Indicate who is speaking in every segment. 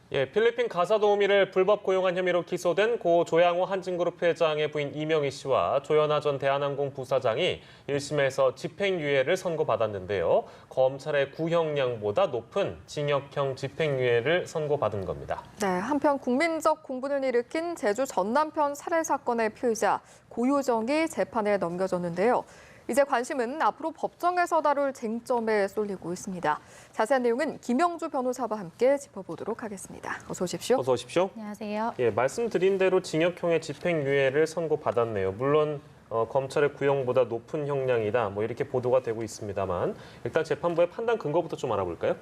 Speaker 1: 필리핀 가사도우미를 불법 고용한 혐의로 기소된 고 조양호 한진그룹 회장의 부인 이명희 씨와 조현아 전 대한항공 부사장이 1심에서 집행유예를 선고받았는데요. 검찰의 구형량보다 높은 징역형 집행유예를 선고받은 겁니다.
Speaker 2: 네, 한편 국민적 공분을 일으킨 제주 전남편 살해 사건의 피의자 고유정이 재판에 넘겨졌는데요. 이제 관심은 앞으로 법정에서 다룰 쟁점에 쏠리고 있습니다. 자세한 내용은 김영주 변호사와 함께 짚어보도록 하겠습니다. 어서 오십시오.
Speaker 1: 어서 오십시오.
Speaker 3: 안녕하세요.
Speaker 1: 말씀드린 대로 징역형의 집행유예를 선고받았네요. 물론 검찰의 구형보다 높은 형량이다, 이렇게 보도가 되고 있습니다만 일단 재판부의 판단 근거부터 좀 알아볼까요?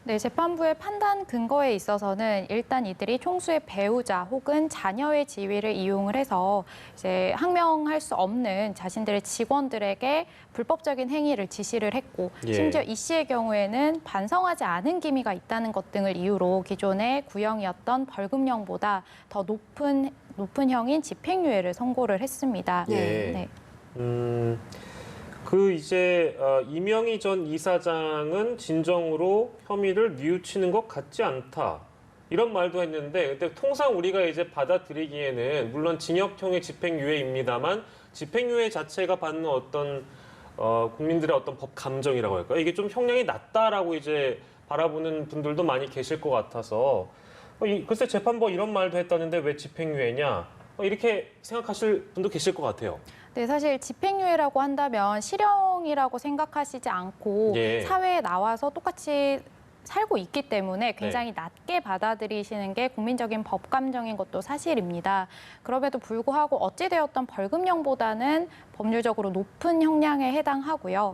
Speaker 3: 네, 재판부의 판단 근거에 있어서는 일단 이들이 총수의 배우자 혹은 자녀의 지위를 이용을 해서 이제 항명할 수 없는 자신들의 직원들에게 불법적인 행위를 지시를 했고 심지어 이 씨의 경우에는 반성하지 않은 기미가 있다는 것 등을 이유로 기존의 구형이었던 벌금형보다 더 높은 형인 집행유예를 선고를 했습니다. 네.
Speaker 1: 이명희 전 이사장은 진정으로 혐의를 뉘우치는 것 같지 않다. 이런 말도 했는데, 근데 통상 우리가 이제 받아들이기에는 물론 징역형의 집행유예입니다만 집행유예 자체가 받는 어떤 국민들의 어떤 법 감정이라고 할까요? 이게 좀 형량이 낮다라고 이제 바라보는 분들도 많이 계실 것 같아서 글쎄 재판부가 이런 말도 했다는데 왜 집행유예냐? 이렇게 생각하실 분도 계실 것 같아요.
Speaker 3: 네, 사실 집행유예라고 한다면 실형이라고 생각하시지 않고 사회에 나와서 똑같이 살고 있기 때문에 굉장히 낮게 받아들이시는 게 국민적인 법 감정인 것도 사실입니다. 그럼에도 불구하고 어찌되었던 벌금형보다는 법률적으로 높은 형량에 해당하고요.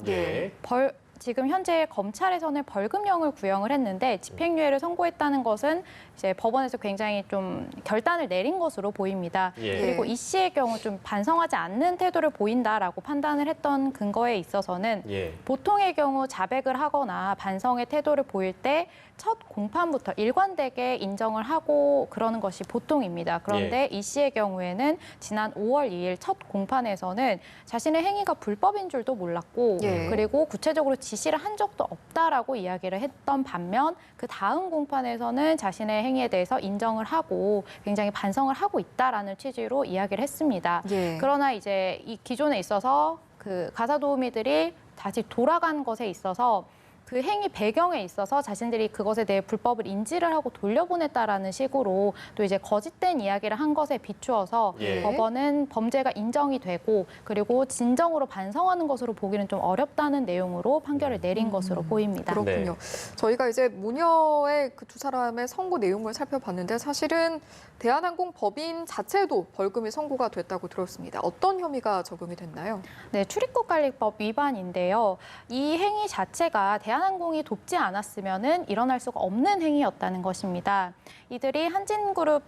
Speaker 3: 지금 현재 검찰에서는 벌금형을 구형을 했는데 집행유예를 선고했다는 것은 이제 법원에서 굉장히 좀 결단을 내린 것으로 보입니다. 그리고 이 씨의 경우 좀 반성하지 않는 태도를 보인다라고 판단을 했던 근거에 있어서는 보통의 경우 자백을 하거나 반성의 태도를 보일 때 첫 공판부터 일관되게 인정을 하고 그러는 것이 보통입니다. 그런데 이 씨의 경우에는 지난 5월 2일 첫 공판에서는 자신의 행위가 불법인 줄도 몰랐고 그리고 구체적으로 지시를 한 적도 없다라고 이야기를 했던 반면 그 다음 공판에서는 자신의 행위에 대해서 인정을 하고 굉장히 반성을 하고 있다라는 취지로 이야기를 했습니다. 그러나 이제 이 기존에 있어서 그 가사도우미들이 다시 돌아간 것에 있어서 그 행위 배경에 있어서 자신들이 그것에 대해 불법을 인지를 하고 돌려보냈다라는 식으로 또 이제 거짓된 이야기를 한 것에 비추어서 법원은 범죄가 인정이 되고 그리고 진정으로 반성하는 것으로 보기는 좀 어렵다는 내용으로 판결을 내린 것으로 보입니다.
Speaker 2: 그렇군요. 저희가 이제 모녀의 그 두 사람의 선고 내용을 살펴봤는데 사실은 대한항공 법인 자체도 벌금이 선고가 됐다고 들었습니다. 어떤 혐의가 적용이 됐나요?
Speaker 3: 네, 출입국관리법 위반인데요. 이 행위 자체가 대한항공이 돕지 않았으면은 일어날 수가 없는 행위였다는 것입니다. 이들이 한진그룹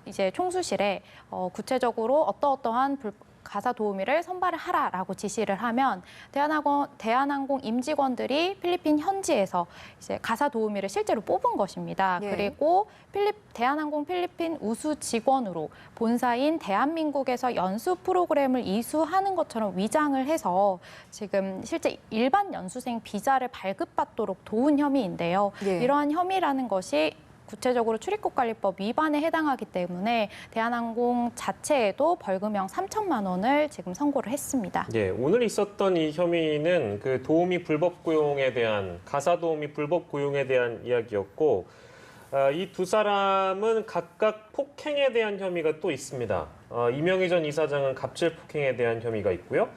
Speaker 3: 이제 총수실에 구체적으로 어떠한 가사도우미를 선발을 하라라고 지시를 하면 대한항공 임직원들이 필리핀 현지에서 이제 가사도우미를 실제로 뽑은 것입니다. 그리고 대한항공 필리핀 우수 직원으로 본사인 대한민국에서 연수 프로그램을 이수하는 것처럼 위장을 해서 지금 실제 일반 연수생 비자를 발급받도록 도운 혐의인데요. 이러한 혐의라는 것이 구체적으로 출입국관리법 위반에 해당하기 때문에 대한항공 자체에도 벌금형 3천만 원을 지금 선고를 했습니다.
Speaker 1: 오늘 있었던 이 혐의는 그 도우미 불법 고용에 대한 가사도우미 불법 고용에 대한 이야기였고 이 두 사람은 각각 폭행에 대한 혐의가 또 있습니다. 이명희 전 이사장은 갑질 폭행에 대한 혐의가 있고요.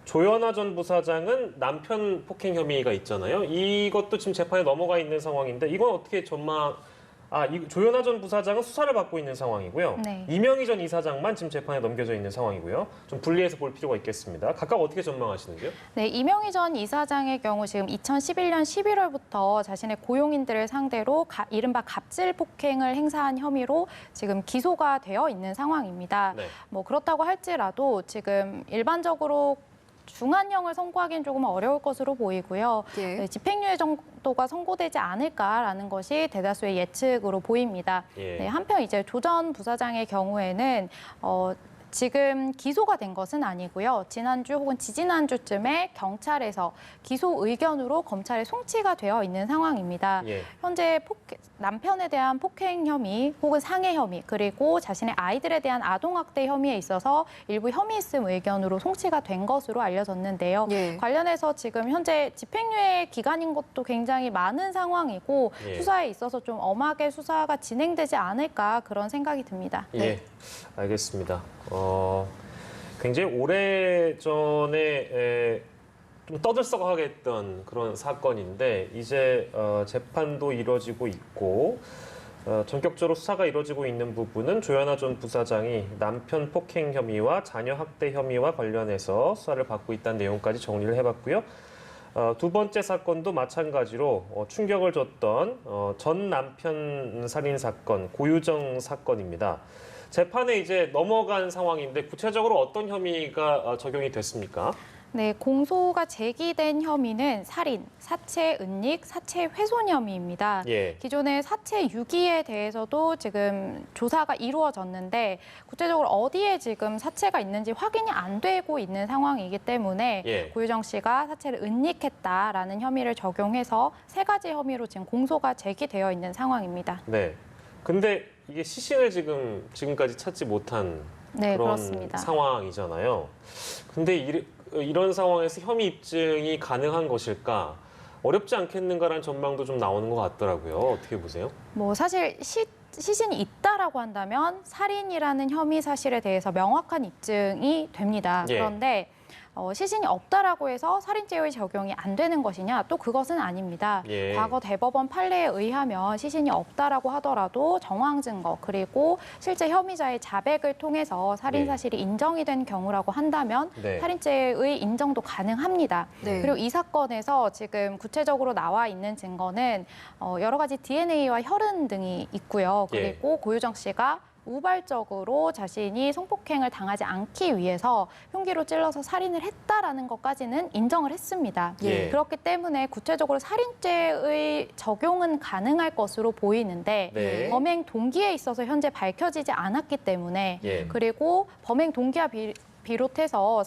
Speaker 1: 조현아 전 부사장은 남편 폭행 혐의가 있잖아요. 이것도 지금 재판에 넘어가 있는 상황인데 이건 어떻게 조현아 전 부사장은 수사를 받고 있는 상황이고요. 이명희 전 이사장만 지금 재판에 넘겨져 있는 상황이고요. 좀 분리해서 볼 필요가 있겠습니다. 각각 어떻게 전망하시는지요?
Speaker 3: 네, 이명희 전 이사장의 경우 지금 2011년 11월부터 자신의 고용인들을 상대로 이른바 갑질 폭행을 행사한 혐의로 지금 기소가 되어 있는 상황입니다. 그렇다고 할지라도 지금 일반적으로 중한형을 선고하기는 조금 어려울 것으로 보이고요. 집행유예 정도가 선고되지 않을까라는 것이 대다수의 예측으로 보입니다. 한편 이제 조 전 부사장의 경우에는 지금 기소가 된 것은 아니고요. 지난주 혹은 지지난주쯤에 경찰에서 기소 의견으로 검찰에 송치가 되어 있는 상황입니다.
Speaker 1: 예.
Speaker 3: 현재 남편에 대한 폭행 혐의 혹은 상해 혐의 그리고 자신의 아이들에 대한 아동학대 혐의에 있어서 일부 혐의 있음 의견으로 송치가 된 것으로 알려졌는데요.
Speaker 2: 예.
Speaker 3: 관련해서 지금 현재 집행유예 기간인 것도 굉장히 많은 상황이고
Speaker 1: 예.
Speaker 3: 수사에 있어서 좀 엄하게 수사가 진행되지 않을까 그런 생각이 듭니다.
Speaker 1: 예, 알겠습니다. 굉장히 오래전에 좀 떠들썩하게 했던 그런 사건인데 이제 재판도 이뤄지고 있고 전격적으로 수사가 이뤄지고 있는 부분은 조현아 전 부사장이 남편 폭행 혐의와 자녀 학대 혐의와 관련해서 수사를 받고 있다는 내용까지 정리를 해봤고요. 두 번째 사건도 마찬가지로 충격을 줬던 전 남편 살인 사건, 고유정 사건입니다. 재판에 이제 넘어간 상황인데 구체적으로 어떤 혐의가 적용이 됐습니까?
Speaker 3: 네, 공소가 제기된 혐의는 살인, 사체 은닉, 사체 훼손 혐의입니다.
Speaker 1: 예.
Speaker 3: 기존의 사체 유기에 대해서도 지금 조사가 이루어졌는데 구체적으로 어디에 지금 사체가 있는지 확인이 안 되고 있는 상황이기 때문에
Speaker 1: 예.
Speaker 3: 고유정 씨가 사체를 은닉했다라는 혐의를 적용해서 세 가지 혐의로 지금 공소가 제기되어 있는 상황입니다.
Speaker 1: 네. 근데 이게 시신을 지금까지 찾지 못한
Speaker 3: 네,
Speaker 1: 그런
Speaker 3: 그렇습니다.
Speaker 1: 상황이잖아요. 근데 이런 상황에서 혐의 입증이 가능한 것일까? 어렵지 않겠는가라는 전망도 좀 나오는 것 같더라고요. 어떻게 보세요?
Speaker 3: 뭐 사실 시신이 있다라고 한다면 살인이라는 혐의 사실에 대해서 명확한 입증이 됩니다.
Speaker 1: 예.
Speaker 3: 그런데 시신이 없다라고 해서 살인죄의 적용이 안 되는 것이냐? 또 그것은 아닙니다.
Speaker 1: 예.
Speaker 3: 과거 대법원 판례에 의하면 시신이 없다라고 하더라도 정황 증거 그리고 실제 혐의자의 자백을 통해서 살인 사실이 인정이 된 경우라고 한다면
Speaker 1: 네.
Speaker 3: 살인죄의 인정도 가능합니다.
Speaker 2: 네.
Speaker 3: 그리고 이 사건에서 지금 구체적으로 나와 있는 증거는 여러 가지 DNA와 혈흔 등이 있고요. 그리고 고유정 씨가 우발적으로 자신이 성폭행을 당하지 않기 위해서 흉기로 찔러서 살인을 했다라는 것까지는 인정을 했습니다.
Speaker 1: 예.
Speaker 3: 그렇기 때문에 구체적으로 살인죄의 적용은 가능할 것으로 보이는데
Speaker 1: 네.
Speaker 3: 범행 동기에 있어서 현재 밝혀지지 않았기 때문에
Speaker 1: 예.
Speaker 3: 그리고 범행 동기와 비롯해서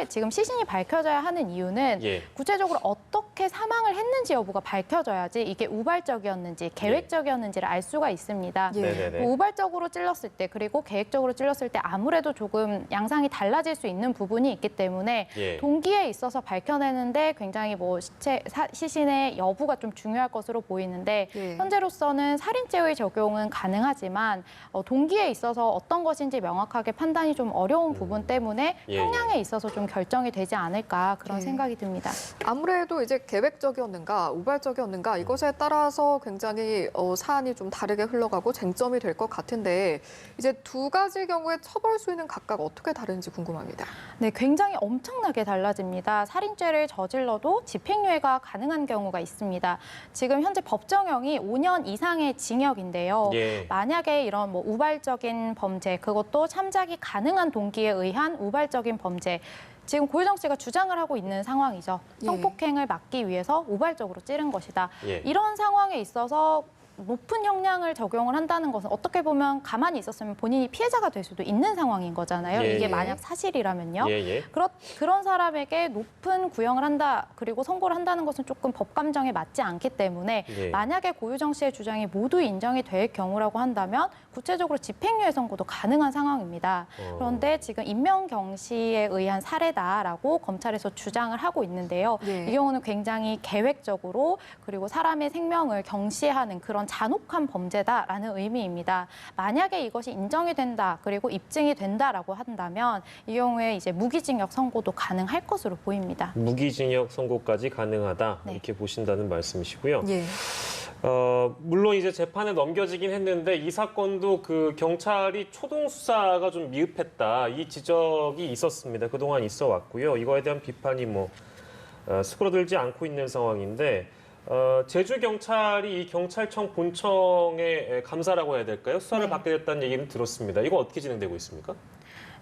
Speaker 3: 지금 시신이 밝혀져야 하는 이유는
Speaker 1: 예.
Speaker 3: 구체적으로 어떻게 사망을 했는지 여부가 밝혀져야지 이게 우발적이었는지 계획적이었는지를 알 수가 있습니다.
Speaker 2: 예.
Speaker 1: 네네네.
Speaker 3: 뭐 우발적으로 찔렀을 때 그리고 계획적으로 찔렀을 때 아무래도 조금 양상이 달라질 수 있는 부분이 있기 때문에
Speaker 1: 예.
Speaker 3: 동기에 있어서 밝혀내는데 굉장히 뭐 시신의 여부가 좀 중요할 것으로 보이는데
Speaker 2: 예.
Speaker 3: 현재로서는 살인죄의 적용은 가능하지만 동기에 있어서 어떤 것인지 명확하게 판단이 좀 어려운 부분 때문에
Speaker 1: 예.
Speaker 3: 형량에 있어서 좀 결정이 되지 않을까 그런
Speaker 2: 예.
Speaker 3: 생각이 듭니다.
Speaker 2: 아무래도 이제 계획적이었는가, 우발적이었는가 이것에 따라서 굉장히 사안이 좀 다르게 흘러가고 쟁점이 될 것 같은데 이제 두 가지 경우의 처벌 수위는 각각 어떻게 다른지 궁금합니다.
Speaker 3: 네, 굉장히 엄청나게 달라집니다. 살인죄를 저질러도 집행유예가 가능한 경우가 있습니다. 지금 현재 법정형이 5년 이상의 징역인데요.
Speaker 1: 예.
Speaker 3: 만약에 이런 뭐 우발적인 범죄, 그것도 참작이 가능한 동기에 의한 우발적인 범죄, 지금 고유정 씨가 주장을 하고 있는 상황이죠.
Speaker 2: 예.
Speaker 3: 성폭행을 막기 위해서 우발적으로 찌른 것이다.
Speaker 1: 예.
Speaker 3: 이런 상황에 있어서 높은 형량을 적용을 한다는 것은 어떻게 보면 가만히 있었으면 본인이 피해자가 될 수도 있는 상황인 거잖아요.
Speaker 1: 예,
Speaker 3: 이게
Speaker 1: 예.
Speaker 3: 만약 사실이라면요.
Speaker 1: 예, 예.
Speaker 3: 그런 사람에게 높은 구형을 한다, 그리고 선고를 한다는 것은 조금 법 감정에 맞지 않기 때문에
Speaker 1: 예.
Speaker 3: 만약에 고유정 씨의 주장이 모두 인정이 될 경우라고 한다면 구체적으로 집행유예 선고도 가능한 상황입니다. 그런데 지금 임명경시에 의한 살해다라고 검찰에서 주장을 하고 있는데요.
Speaker 2: 예.
Speaker 3: 이 경우는 굉장히 계획적으로 그리고 사람의 생명을 경시하는 그런 잔혹한 범죄다라는 의미입니다. 만약에 이것이 인정이 된다, 그리고 입증이 된다라고 한다면 이 경우에 이제 무기징역 선고도 가능할 것으로 보입니다.
Speaker 1: 무기징역 선고까지 가능하다
Speaker 3: 네.
Speaker 1: 이렇게 보신다는 말씀이시고요.
Speaker 2: 예.
Speaker 1: 물론 이제 재판에 넘겨지긴 했는데 이 사건도 그 경찰이 초동 수사가 좀 미흡했다 이 지적이 있었습니다. 그동안 있어 왔고요. 이거에 대한 비판이 수그러들지 않고 있는 상황인데 제주 경찰이 이 경찰청 본청의 감사라고 해야 될까요? 수사를
Speaker 3: 네.
Speaker 1: 받게 됐다는 얘기는 들었습니다. 이거 어떻게 진행되고 있습니까?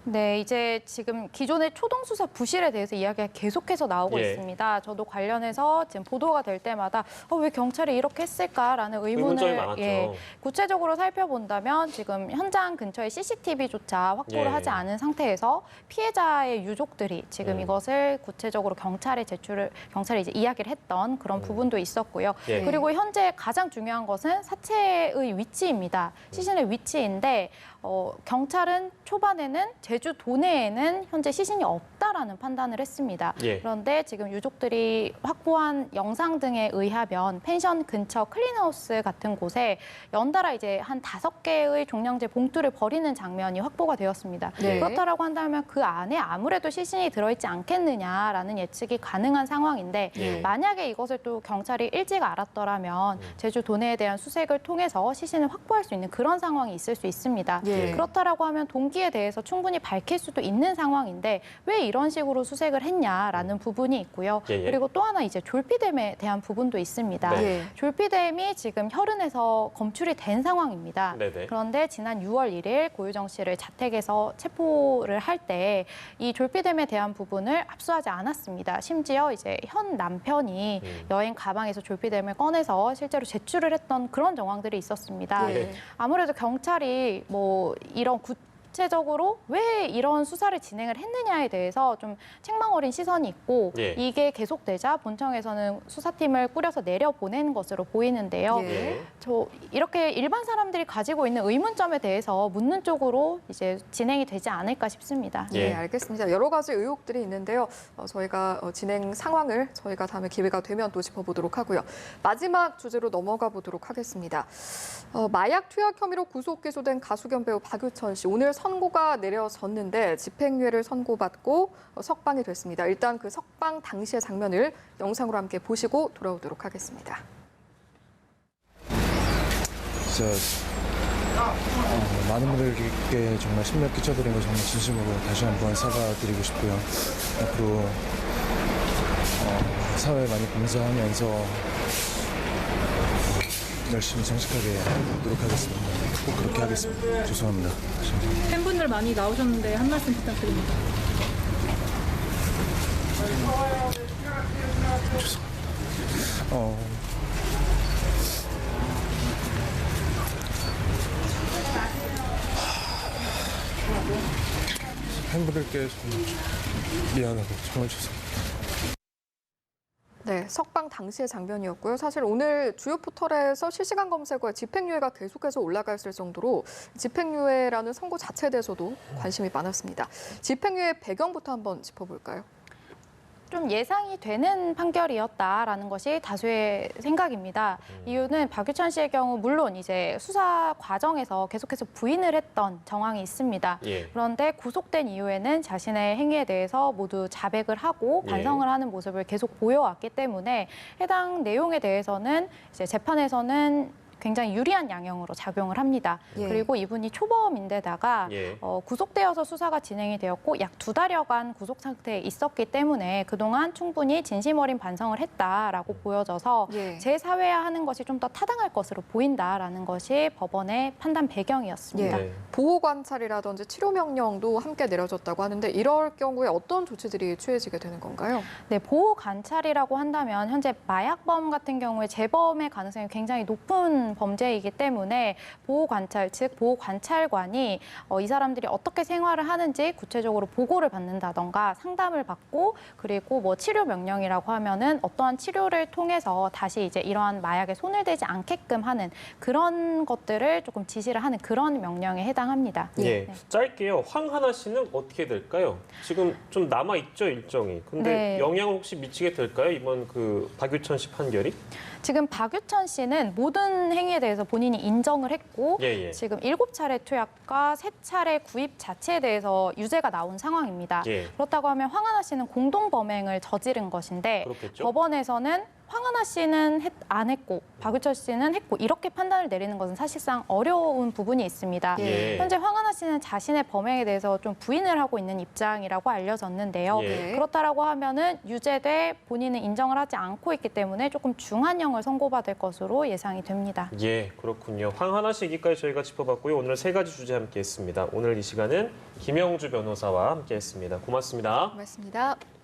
Speaker 3: 네, 이제 지금 기존의 초동수사 부실에 대해서 이야기가 계속해서 나오고
Speaker 1: 예.
Speaker 3: 있습니다. 저도 관련해서 지금 보도가 될 때마다 왜 경찰이 이렇게 했을까라는
Speaker 1: 의문점이
Speaker 3: 의문을
Speaker 1: 많았죠.
Speaker 3: 구체적으로 살펴본다면 지금 현장 근처에 CCTV조차 확보를
Speaker 1: 예.
Speaker 3: 하지 않은 상태에서 피해자의 유족들이 지금 이것을 구체적으로 경찰이 이제 이야기를 했던 그런 부분도 있었고요.
Speaker 1: 예.
Speaker 3: 그리고 현재 가장 중요한 것은 사체의 위치입니다. 시신의 위치인데 경찰은 초반에는 제주 도내에는 현재 시신이 없다라는 판단을 했습니다.
Speaker 1: 예.
Speaker 3: 그런데 지금 유족들이 확보한 영상 등에 의하면 펜션 근처 클린하우스 같은 곳에 연달아 이제 한 5개의 종량제 봉투를 버리는 장면이 확보가 되었습니다.
Speaker 2: 네.
Speaker 3: 그렇다라고 한다면 그 안에 아무래도 시신이 들어있지 않겠느냐라는 예측이 가능한 상황인데
Speaker 1: 예.
Speaker 3: 만약에 이것을 또 경찰이 일찍 알았더라면 제주 도내에 대한 수색을 통해서 시신을 확보할 수 있는 그런 상황이 있을 수 있습니다.
Speaker 2: 예.
Speaker 3: 그렇다라고 하면 동기에 대해서 충분히 밝힐 수도 있는 상황인데 왜 이런 식으로 수색을 했냐라는 부분이 있고요.
Speaker 1: 예.
Speaker 3: 그리고 또 하나 이제 졸피뎀에 대한 부분도 있습니다.
Speaker 1: 네.
Speaker 2: 예.
Speaker 3: 졸피뎀이 지금 혈흔에서 검출이 된 상황입니다.
Speaker 1: 네네.
Speaker 3: 그런데 지난 6월 1일 고유정 씨를 자택에서 체포를 할 때 이 졸피뎀에 대한 부분을 압수하지 않았습니다. 심지어 이제 현 남편이 여행 가방에서 졸피뎀을 꺼내서 실제로 제출을 했던 그런 정황들이 있었습니다.
Speaker 2: 예.
Speaker 3: 아무래도 경찰이 이런 구체적으로 왜 이런 수사를 진행을 했느냐에 대해서 좀 책망 어린 시선이 있고
Speaker 1: 예.
Speaker 3: 이게 계속되자 본청에서는 수사팀을 꾸려서 내려보낸 것으로 보이는데요.
Speaker 2: 예.
Speaker 3: 이렇게 일반 사람들이 가지고 있는 의문점에 대해서 묻는 쪽으로 이제 진행이 되지 않을까 싶습니다.
Speaker 1: 예.
Speaker 2: 네, 알겠습니다. 여러 가지 의혹들이 있는데요. 저희가 진행 상황을 저희가 다음에 기회가 되면 또 짚어보도록 하고요. 마지막 주제로 넘어가 보도록 하겠습니다. 마약 투약 혐의로 구속 기소된 가수 겸 배우 박유천 씨 오늘 선고가 내려졌는데 집행유예를 선고받고 석방이 됐습니다. 일단 그 석방 당시의 장면을 영상으로 함께 보시고 돌아오도록 하겠습니다.
Speaker 4: 많은 분들께 정말 심려 끼쳐드린 거 정말 진심으로 다시 한번 사과드리고 싶고요. 앞으로 사회에 많이 봉사하면서 열심히 정직하게 노력하겠습니다. 꼭 그렇게 하겠습니다. 죄송합니다.
Speaker 5: 팬분들 많이 나오셨는데 한 말씀 부탁드립니다.
Speaker 4: 팬분들께 정말 미안하고 정말 죄송합니다.
Speaker 2: 네, 석방 당시의 장면이었고요. 사실 오늘 주요 포털에서 실시간 검색어에 집행유예가 계속해서 올라가 있을 정도로 집행유예라는 선고 자체에 대해서도 관심이 많았습니다. 집행유예 배경부터 한번 짚어볼까요?
Speaker 3: 좀 예상이 되는 판결이었다라는 것이 다수의 생각입니다. 이유는 박유천 씨의 경우 물론 이제 수사 과정에서 계속해서 부인을 했던 정황이 있습니다.
Speaker 1: 예.
Speaker 3: 그런데 구속된 이후에는 자신의 행위에 대해서 모두 자백을 하고
Speaker 1: 예.
Speaker 3: 반성을 하는 모습을 계속 보여왔기 때문에 해당 내용에 대해서는 이제 재판에서는 굉장히 유리한 양형으로 작용을 합니다.
Speaker 2: 예.
Speaker 3: 그리고 이분이 초범인데다가
Speaker 1: 예.
Speaker 3: 구속되어서 수사가 진행이 되었고 약 2달여간 구속 상태에 있었기 때문에 그동안 충분히 진심 어린 반성을 했다라고 보여져서
Speaker 2: 예.
Speaker 3: 재사회화하는 것이 좀 더 타당할 것으로 보인다라는 것이 법원의 판단 배경이었습니다.
Speaker 2: 예.
Speaker 1: 네.
Speaker 2: 보호 관찰이라든지 치료 명령도 함께 내려졌다고 하는데 이럴 경우에 어떤 조치들이 취해지게 되는 건가요?
Speaker 3: 네, 보호 관찰이라고 한다면 현재 마약범 같은 경우에 재범의 가능성이 굉장히 높은 범죄이기 때문에 보호 관찰, 즉 보호 관찰관이 이 사람들이 어떻게 생활을 하는지 구체적으로 보고를 받는다던가 상담을 받고 그리고 치료 명령이라고 하면은 어떠한 치료를 통해서 다시 이제 이러한 마약에 손을 대지 않게끔 하는 그런 것들을 조금 지시를 하는 그런 명령에 해당합니다.
Speaker 1: 예.
Speaker 3: 네.
Speaker 1: 짧게요. 황하나 씨는 어떻게 될까요? 지금 좀 남아 있죠, 일정이. 근데
Speaker 3: 네.
Speaker 1: 영향을 혹시 미치게 될까요? 이번 그 박유천 씨 판결이?
Speaker 3: 지금 박유천 씨는 모든 행위에 대해서 본인이 인정을 했고
Speaker 1: 예.
Speaker 3: 지금 7차례 투약과 3차례 구입 자체에 대해서 유죄가 나온 상황입니다.
Speaker 1: 예.
Speaker 3: 그렇다고 하면 황하나 씨는 공동 범행을 저지른 것인데
Speaker 1: 그렇겠죠.
Speaker 3: 법원에서는 황하나 씨는 안 했고 박유철 씨는 했고 이렇게 판단을 내리는 것은 사실상 어려운 부분이 있습니다.
Speaker 1: 예.
Speaker 3: 현재 황하나 씨는 자신의 범행에 대해서 좀 부인을 하고 있는 입장이라고 알려졌는데요.
Speaker 1: 예.
Speaker 3: 그렇다라고 하면은 유죄돼 본인은 인정을 하지 않고 있기 때문에 조금 중한형을 선고받을 것으로 예상이 됩니다.
Speaker 1: 예, 그렇군요. 황하나 씨 얘기까지 저희가 짚어봤고요. 오늘 세 가지 주제 함께했습니다. 오늘 이 시간은 김영주 변호사와 함께했습니다. 고맙습니다.
Speaker 2: 고맙습니다.